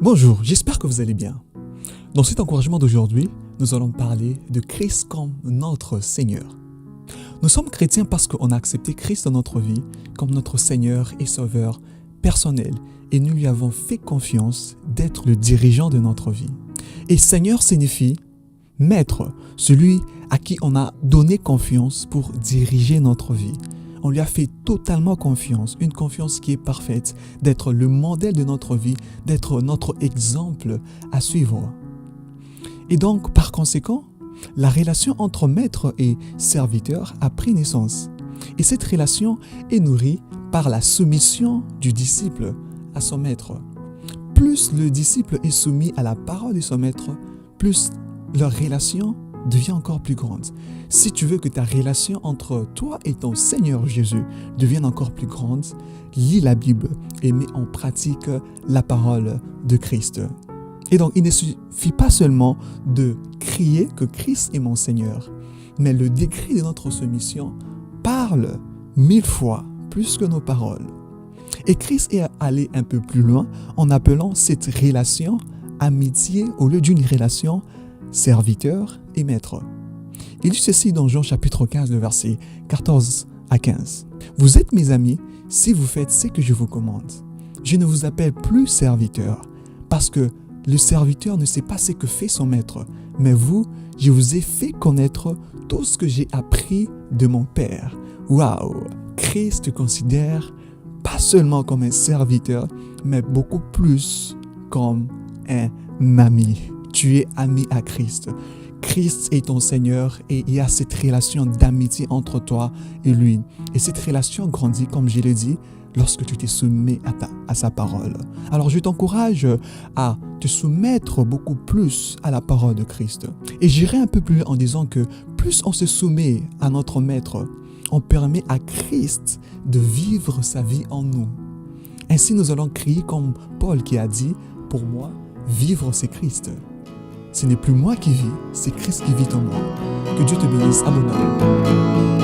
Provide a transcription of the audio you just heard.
Bonjour, j'espère que vous allez bien. Dans cet encouragement d'aujourd'hui, nous allons parler de Christ comme notre Seigneur. Nous sommes chrétiens parce qu'on a accepté Christ dans notre vie comme notre Seigneur et Sauveur personnel et nous lui avons fait confiance d'être le dirigeant de notre vie. Et Seigneur signifie Maître, celui à qui on a donné confiance pour diriger notre vie. On lui a fait totalement confiance, une confiance qui est parfaite, d'être le modèle de notre vie, d'être notre exemple à suivre. Et donc, par conséquent, la relation entre maître et serviteur a pris naissance. Et cette relation est nourrie par la soumission du disciple à son maître. Plus le disciple est soumis à la parole de son maître, plus leur relation devient encore plus grande. Si tu veux que ta relation entre toi et ton Seigneur Jésus devienne encore plus grande, lis la Bible et mets en pratique la parole de Christ. Et donc, il ne suffit pas seulement de crier que Christ est mon Seigneur, mais le décret de notre soumission parle 1000 fois plus que nos paroles. Et Christ est allé un peu plus loin en appelant cette relation amitié au lieu d'une relation serviteur et maître. Il dit ceci dans Jean chapitre 15, le verset 14 à 15. « Vous êtes mes amis si vous faites ce que je vous commande. Je ne vous appelle plus serviteur, parce que le serviteur ne sait pas ce que fait son maître. Mais vous, je vous ai fait connaître tout ce que j'ai appris de mon Père. » Waouh! Christ te considère pas seulement comme un serviteur, mais beaucoup plus comme un ami. Tu es ami à Christ. Christ est ton Seigneur et il y a cette relation d'amitié entre toi et lui. Et cette relation grandit, comme je l'ai dit, lorsque tu t'es soumis à sa parole. Alors je t'encourage à te soumettre beaucoup plus à la parole de Christ. Et j'irai un peu plus loin en disant que plus on se soumet à notre Maître, on permet à Christ de vivre sa vie en nous. Ainsi nous allons crier comme Paul qui a dit, pour moi, vivre c'est Christ. Ce n'est plus moi qui vis, c'est Christ qui vit en moi. Que Dieu te bénisse abondamment.